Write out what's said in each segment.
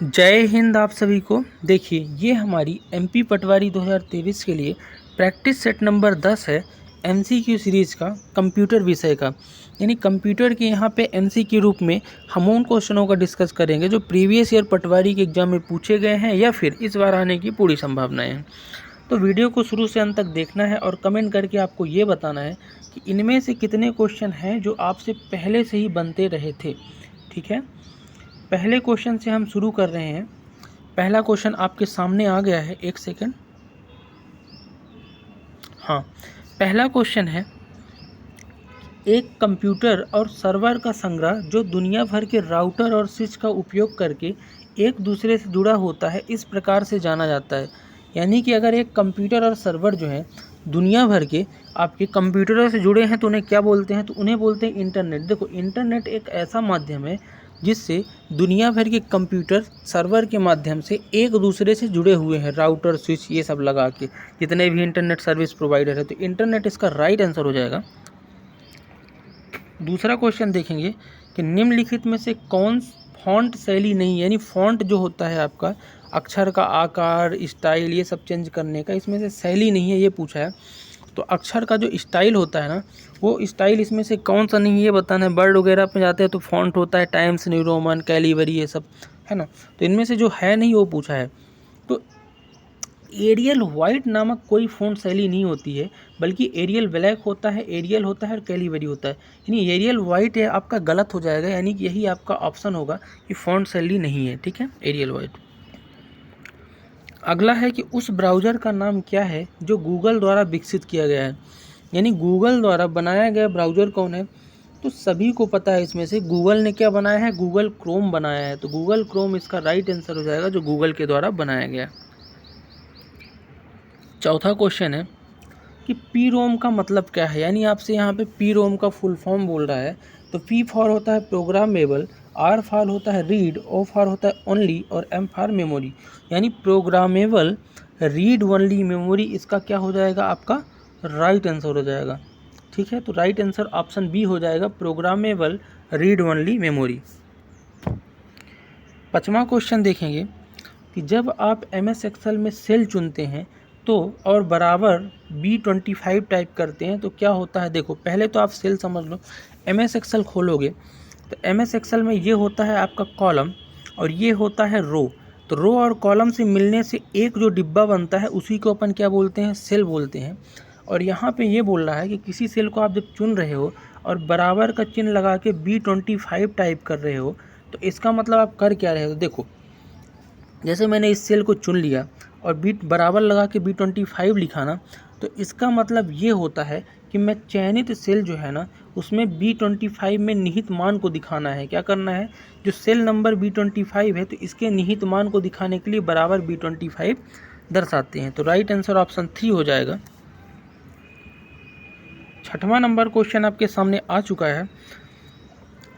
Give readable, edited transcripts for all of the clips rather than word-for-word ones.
जय हिंद आप सभी को। देखिए, ये हमारी एमपी पटवारी 2023 के लिए प्रैक्टिस सेट नंबर 10 है एमसीक्यू सीरीज़ का, कंप्यूटर विषय का। यानी कंप्यूटर के यहाँ पे एमसीक्यू रूप में हम उन क्वेश्चनों का डिस्कस करेंगे जो प्रीवियस ईयर पटवारी के एग्जाम में पूछे गए हैं या फिर इस बार आने की पूरी संभावनाएं हैं। तो वीडियो को शुरू से अंत तक देखना है और कमेंट करके आपको ये बताना है कि इनमें से कितने क्वेश्चन हैं जो आपसे पहले से ही बनते रहे थे। ठीक है, पहले क्वेश्चन से हम शुरू कर रहे हैं। पहला क्वेश्चन आपके सामने आ गया है, एक सेकंड। हाँ, पहला क्वेश्चन है, एक कंप्यूटर और सर्वर का संग्रह जो दुनिया भर के राउटर और स्विच का उपयोग करके एक दूसरे से जुड़ा होता है इस प्रकार से जाना जाता है। यानी कि अगर एक कंप्यूटर और सर्वर जो है दुनिया भर के आपके कंप्यूटरों से जुड़े हैं तो उन्हें क्या बोलते हैं? तो उन्हें बोलते हैं इंटरनेट। देखो, इंटरनेट एक ऐसा माध्यम है जिससे दुनिया भर के कंप्यूटर सर्वर के माध्यम से एक दूसरे से जुड़े हुए हैं, राउटर स्विच ये सब लगा के, जितने भी इंटरनेट सर्विस प्रोवाइडर है। तो इंटरनेट इसका राइट आंसर हो जाएगा। दूसरा क्वेश्चन देखेंगे कि निम्नलिखित में से कौन फॉन्ट शैली नहीं, यानी फॉन्ट जो होता है आपका अक्षर का आकार, स्टाइल ये सब चेंज करने का, इसमें से शैली नहीं है ये पूछा है। तो अक्षर का जो स्टाइल होता है ना, वो स्टाइल इसमें से कौन सा नहीं है ये बताना है। वर्ड वगैरह पे जाते हैं तो फॉन्ट होता है टाइम्स न्यू रोमन, कैलिबरी ये सब है ना। तो इनमें से जो है नहीं वो पूछा है। तो एरियल वाइट नामक कोई फ़ॉन्ट शैली नहीं होती है, बल्कि एरियल ब्लैक होता है, एरियल होता है और कैलिबरी होता है। यानी एरियल वाइट है आपका गलत हो जाएगा, यानी कि यही आपका ऑप्शन होगा कि फ़ॉन्ट शैली नहीं है। ठीक है, एरियल वाइट। अगला है कि उस ब्राउज़र का नाम क्या है जो गूगल द्वारा विकसित किया गया है। यानी गूगल द्वारा बनाया गया ब्राउज़र कौन है? तो सभी को पता है इसमें से गूगल ने क्या बनाया है, गूगल क्रोम बनाया है। तो गूगल क्रोम इसका राइट आंसर हो जाएगा, जो गूगल के द्वारा बनाया गया। चौथा क्वेश्चन है कि पी रोम का मतलब क्या है। यानी आपसे यहाँ पे पी रोम का फुल फॉर्म बोल रहा है। तो पी फॉर होता है प्रोग्रामेबल, आर फॉर होता है रीड, ओ फॉर होता है ओनली और एम फॉर मेमोरी। यानी प्रोग्रामेबल रीड ओनली मेमोरी, इसका क्या हो जाएगा? आपका राइट आंसर हो जाएगा। ठीक है, तो राइट आंसर ऑप्शन बी हो जाएगा, प्रोग्रामेबल रीड ओनली मेमोरी। पाँचवा क्वेश्चन देखेंगे कि जब आप MS एक्सेल में सेल चुनते हैं तो और बराबर B25 टाइप करते हैं तो क्या होता है? देखो, पहले तो आप सेल समझ लो। MS एक्सेल खोलोगे तो MS एक्सेल में ये होता है आपका कॉलम और ये होता है रो। तो रो और कॉलम से मिलने से एक जो डिब्बा बनता है उसी को अपन क्या बोलते हैं? सेल बोलते हैं। और यहाँ पे ये बोल रहा है कि किसी सेल को आप जब चुन रहे हो और बराबर का चिन्ह लगा के B25 टाइप कर रहे हो तो इसका मतलब आप कर क्या रहे हो? देखो, जैसे मैंने इस सेल को चुन लिया और बीट बराबर लगा के B25 लिखा ना, तो इसका मतलब ये होता है कि मैं चयनित सेल जो है ना उसमें B25 में निहित मान को दिखाना है। क्या करना है? जो सेल नंबर B25 है तो इसके निहित मान को दिखाने के लिए बराबर B25 दर्शाते हैं। तो राइट आंसर ऑप्शन 3 हो जाएगा। छठवां नंबर क्वेश्चन आपके सामने आ चुका है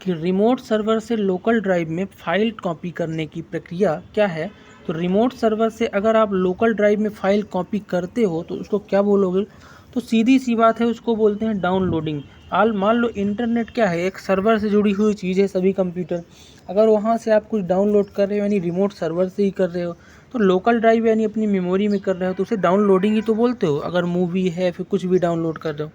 कि रिमोट सर्वर से लोकल ड्राइव में फ़ाइल कॉपी करने की प्रक्रिया क्या है। तो रिमोट सर्वर से अगर आप लोकल ड्राइव में फ़ाइल कॉपी करते हो तो उसको क्या बोलोगे? तो सीधी सी बात है, उसको बोलते हैं डाउनलोडिंग। मान लो इंटरनेट क्या है, एक सर्वर से जुड़ी हुई चीज़ है सभी कंप्यूटर। अगर वहाँ से आप कुछ डाउनलोड कर रहे हो यानी रिमोट सर्वर से ही कर रहे हो, तो लोकल ड्राइव यानी अपनी मेमोरी में कर रहे हो तो उसे डाउनलोडिंग ही तो बोलते हो। अगर मूवी है फिर कुछ भी डाउनलोड कर रहे हो।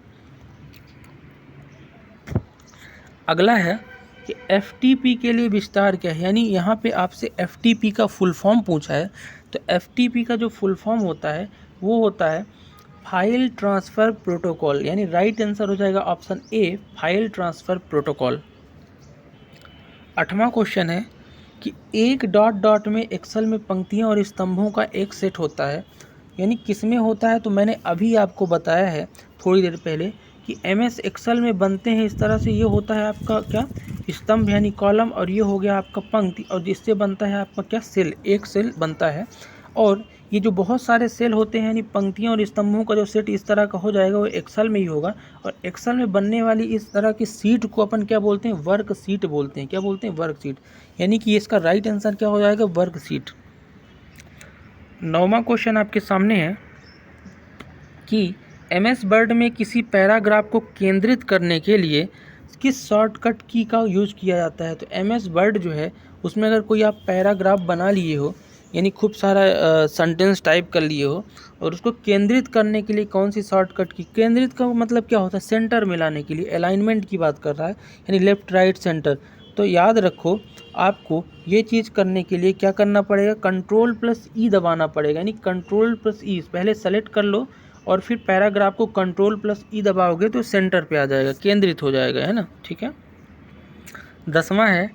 अगला है कि FTP के लिए विस्तार क्या है। यानी यहाँ पे आपसे FTP का फुल फॉर्म पूछा है। तो FTP का जो फुल फॉर्म होता है वो होता है फाइल ट्रांसफ़र प्रोटोकॉल। यानी राइट आंसर हो जाएगा option A, file transfer protocol. 8वां क्वेश्चन है कि एक डॉट डॉट में एक्सेल में पंक्तियों और स्तंभों का एक सेट होता है, यानी किस में होता है? तो मैंने अभी आपको बताया है थोड़ी देर पहले कि MS एक्सेल में बनते हैं इस तरह से। ये होता है आपका क्या? स्तंभ यानी कॉलम, और ये हो गया आपका पंक्ति, और जिससे बनता है आपका क्या? सेल। एक सेल बनता है। और ये जो बहुत सारे सेल होते हैं यानी पंक्तियों और स्तंभों का जो सेट इस तरह का हो जाएगा वो एक्सेल में ही होगा। और एक्सेल में बनने वाली इस तरह की सीट को अपन क्या बोलते हैं? वर्क सीट बोलते हैं। क्या बोलते हैं? Work seat. यानी कि इसका राइट आंसर क्या हो जाएगा? Work seat. 9वां क्वेश्चन आपके सामने है कि MS वर्ड में किसी पैराग्राफ को केंद्रित करने के लिए किस शॉर्टकट की का यूज़ किया जाता है। तो MS वर्ड जो है उसमें अगर कोई आप पैराग्राफ बना लिए हो, यानी खूब सारा सेंटेंस टाइप कर लिए हो, और उसको केंद्रित करने के लिए कौन सी शॉर्टकट की, केंद्रित का मतलब क्या होता है, सेंटर में लाने के लिए, अलाइनमेंट की बात कर रहा है, यानी लेफ्ट राइट सेंटर। तो याद रखो आपको ये चीज़ करने के लिए क्या करना पड़ेगा, Ctrl+E दबाना पड़ेगा, यानी Ctrl+E पहले सेलेक्ट कर लो और फिर पैराग्राफ को Ctrl+E दबाओगे तो सेंटर पे आ जाएगा, केंद्रित हो जाएगा, है ना। ठीक है। 10वां है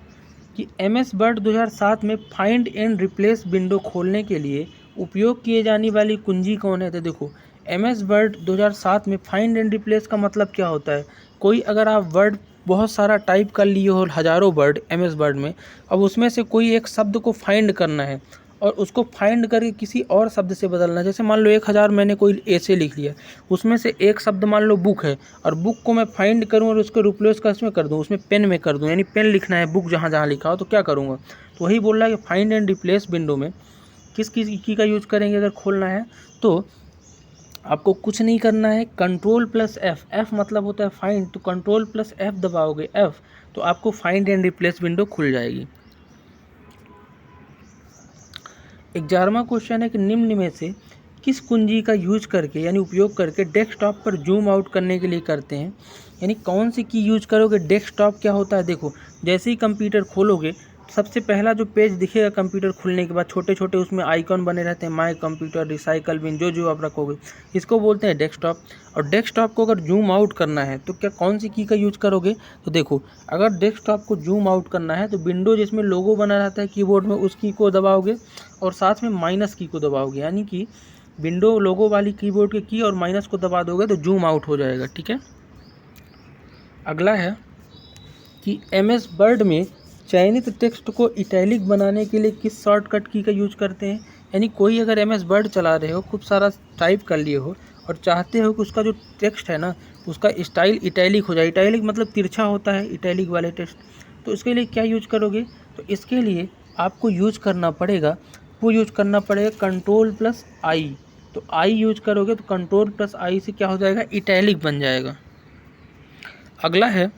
कि MS वर्ड 2007 में फाइंड एंड रिप्लेस विंडो खोलने के लिए उपयोग किए जाने वाली कुंजी कौन है। तो देखो MS वर्ड 2007 में फाइंड एंड रिप्लेस का मतलब क्या होता है, कोई अगर आप वर्ड बहुत सारा टाइप कर लिए हो, हज़ारों वर्ड MS वर्ड में, अब उसमें से कोई एक शब्द को फाइंड करना है और उसको फाइंड करके किसी और शब्द से बदलना है। जैसे मान लो 1000 मैंने कोई ऐसे लिख लिया, उसमें से एक शब्द मान लो बुक है, और बुक को मैं फाइंड करूँ और उसको रिप्लेस का इसमें कर दूँ, उसमें पेन में कर दूँ, यानी पेन लिखना है बुक जहाँ जहाँ लिखा हो, तो क्या करूँगा। तो वही बोल रहा है कि फाइंड एंड रिप्लेस विंडो में किस की का यूज़ करेंगे अगर खोलना है, तो आपको कुछ नहीं करना है, Ctrl+F, F मतलब होता है फाइंड, तो Ctrl+F दबाओगे F, तो आपको फाइंड एंड रिप्लेस विंडो खुल जाएगी। 11वां क्वेश्चन है कि निम्न में से किस कुंजी का यूज करके, यानी उपयोग करके डेस्कटॉप पर जूम आउट करने के लिए करते हैं, यानी कौन सी की यूज करोगे। डेस्कटॉप क्या होता है, देखो जैसे ही कंप्यूटर खोलोगे सबसे पहला जो पेज दिखेगा कंप्यूटर खुलने के बाद, छोटे छोटे उसमें आइकॉन बने रहते हैं, माय कंप्यूटर, रिसाइकल बिन, जो जो आप रखोगे, इसको बोलते हैं डेस्कटॉप। और डेस्कटॉप को अगर जूम आउट करना है तो क्या कौन सी की का यूज करोगे। तो देखो अगर डेस्कटॉप को जूम आउट करना है तो विंडो जिसमें लोगो बना रहता है कीबोर्ड में, उस की को दबाओगे और साथ में माइनस की को दबाओगे, यानी कि विंडो लोगो वाली कीबोर्ड के की और माइनस को दबा दोगे तो जूम आउट हो जाएगा। ठीक है। अगला है कि MS वर्ड में चयनित टेक्स्ट को इटैलिक बनाने के लिए किस शॉर्टकट की का यूज करते हैं। यानी कोई अगर MS वर्ड चला रहे हो, खूब सारा टाइप कर लिए हो और चाहते हो कि उसका जो टेक्स्ट है ना उसका स्टाइल इटैलिक हो जाए, इटैलिक मतलब तिरछा होता है इटैलिक वाले टेक्स्ट, तो इसके लिए क्या यूज करोगे। तो इसके लिए आपको यूज करना पड़ेगा Ctrl+I, तो I यूज करोगे तो Ctrl+I से क्या हो जाएगा, इटैलिक बन जाएगा। अगला है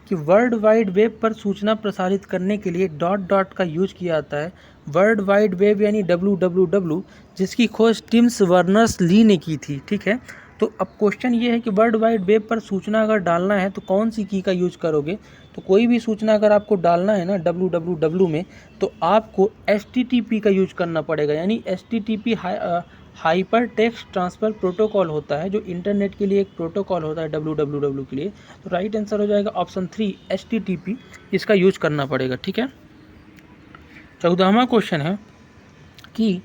कि वर्ल्ड वाइड वेब पर सूचना प्रसारित करने के लिए डॉट डॉट का यूज किया जाता है। वर्ल्ड वाइड वेब यानी WWW, जिसकी खोज टिम बर्नर्स-ली ने की थी। ठीक है। तो अब क्वेश्चन ये है कि वर्ल्ड वाइड वेब पर सूचना अगर डालना है तो कौन सी की का यूज करोगे। तो कोई भी सूचना अगर आपको डालना है ना WWW में, तो आपको HTTP का यूज करना पड़ेगा, यानी HTTP hyper text transfer protocol होता है, जो इंटरनेट के लिए एक प्रोटोकॉल होता है WWW के लिए। तो राइट आंसर हो जाएगा ऑप्शन 3 HTTP, इसका यूज करना पड़ेगा। ठीक है। 14वां क्वेश्चन है कि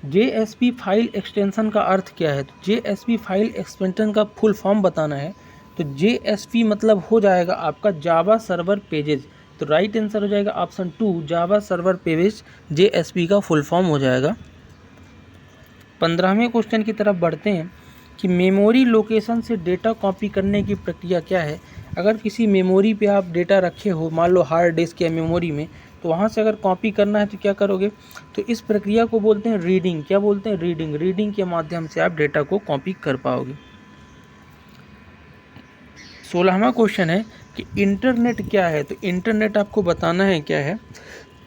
JSP फाइल एक्सटेंशन का अर्थ क्या है। तो JSP फाइल एक्सटेंशन का फुल फॉर्म बताना है, तो JSP मतलब हो जाएगा आपका जावा सर्वर पेजेस, तो राइट आंसर हो जाएगा option 2 Java server pages, JSP का फुल फॉर्म हो जाएगा। 15वें क्वेश्चन की तरफ बढ़ते हैं कि मेमोरी लोकेशन से डेटा कॉपी करने की प्रक्रिया क्या है। अगर किसी मेमोरी पे आप डेटा रखे हो, मान लो हार्ड डिस्क या मेमोरी में, तो वहाँ से अगर कॉपी करना है तो क्या करोगे। तो इस प्रक्रिया को बोलते हैं रीडिंग। क्या बोलते हैं, रीडिंग। रीडिंग के माध्यम से आप डेटा को कॉपी कर पाओगे। 16वां क्वेश्चन है कि इंटरनेट क्या है। तो इंटरनेट आपको बताना है क्या है।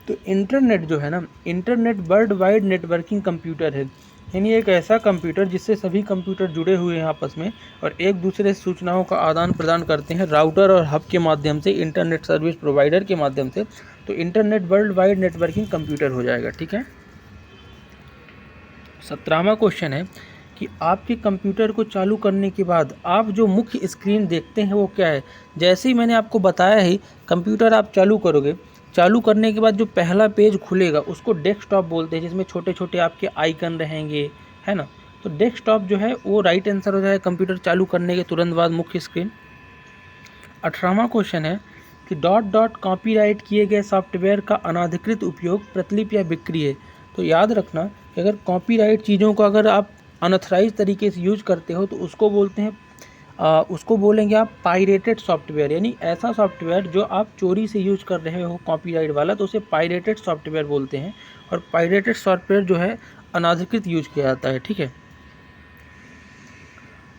तो इंटरनेट जो है ना, internet world wide networking computer है, यानी एक ऐसा कंप्यूटर जिससे सभी कंप्यूटर जुड़े हुए हैं आपस में और एक दूसरे से सूचनाओं का आदान प्रदान करते हैं राउटर और हब के माध्यम से, इंटरनेट सर्विस प्रोवाइडर के माध्यम से। तो internet world wide networking computer हो जाएगा। ठीक है। 17वां क्वेश्चन है कि आपके कंप्यूटर को चालू करने के बाद आप जो मुख्य स्क्रीन देखते हैं वो क्या है। जैसे ही मैंने आपको बताया ही, कंप्यूटर आप चालू करोगे, चालू करने के बाद जो पहला पेज खुलेगा उसको डेस्कटॉप बोलते हैं, जिसमें छोटे छोटे आपके आइकन रहेंगे, है ना। तो डेस्कटॉप जो है वो राइट आंसर हो जाएगा कंप्यूटर चालू करने के तुरंत बाद मुख्य स्क्रीन। 18वां क्वेश्चन है कि डॉट डॉट कॉपीराइट किए गए सॉफ्टवेयर का अनाधिकृत उपयोग, प्रतिलिपि या बिक्री है। तो याद रखना कि अगर कॉपीराइट चीज़ों को अगर आप अनऑथराइज तरीके से यूज करते हो तो उसको बोलते हैं उसको बोलेंगे आप पायरेटेड सॉफ्टवेयर, यानी ऐसा सॉफ्टवेयर जो आप चोरी से यूज कर रहे हो कॉपीराइट वाला, तो उसे पायरेटेड सॉफ्टवेयर बोलते हैं। और पायरेटेड सॉफ्टवेयर जो है अनाधिकृत यूज किया जाता है। ठीक है।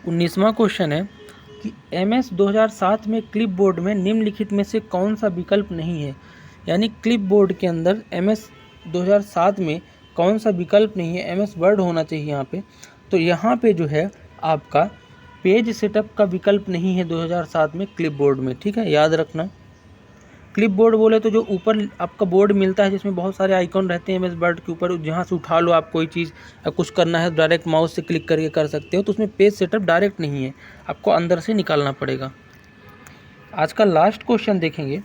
19वां क्वेश्चन है कि MS 2007 में क्लिपबोर्ड में निम्नलिखित में से कौन सा विकल्प नहीं है। यानी क्लिपबोर्ड के अंदर MS 2007 में कौन सा विकल्प नहीं है, MS वर्ड होना चाहिए यहाँ पे। तो यहाँ पे जो है आपका पेज सेटअप का विकल्प नहीं है 2007 में क्लिपबोर्ड में, ठीक है, याद रखना। क्लिपबोर्ड बोले तो जो ऊपर आपका बोर्ड मिलता है जिसमें बहुत सारे आइकॉन रहते हैं MS वर्ड के ऊपर, जहाँ से उठा लो आप कोई चीज़ या कुछ करना है डायरेक्ट माउस से क्लिक करके कर सकते हो, तो उसमें पेज सेटअप डायरेक्ट नहीं है, आपको अंदर से निकालना पड़ेगा। आज का लास्ट क्वेश्चन देखेंगे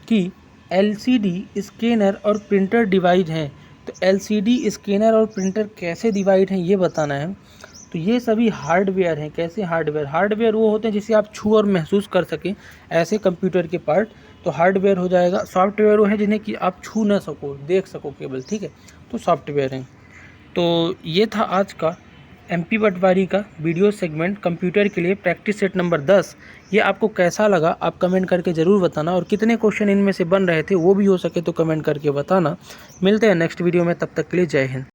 कि LCD स्कैनर और प्रिंटर डिवाइड हैं, तो LCD स्कैनर और प्रिंटर कैसे डिवाइड हैं ये बताना है। तो ये सभी हार्डवेयर हैं। कैसे हार्डवेयर? हार्डवेयर वो होते हैं जिसे आप छू और महसूस कर सकें, ऐसे कंप्यूटर के पार्ट तो हार्डवेयर हो जाएगा। सॉफ्टवेयर वो है जिन्हें कि आप छू ना सको, देख सको केवल, ठीक है, तो सॉफ्टवेयर हैं। तो ये था आज का MP पटवारी का वीडियो सेगमेंट कंप्यूटर के लिए प्रैक्टिस सेट नंबर 10। ये आपको कैसा लगा आप कमेंट करके ज़रूर बताना, और कितने क्वेश्चन इनमें से बन रहे थे वो भी हो सके तो कमेंट करके बताना। मिलते हैं नेक्स्ट वीडियो में, तब तक के लिए जय हिंद।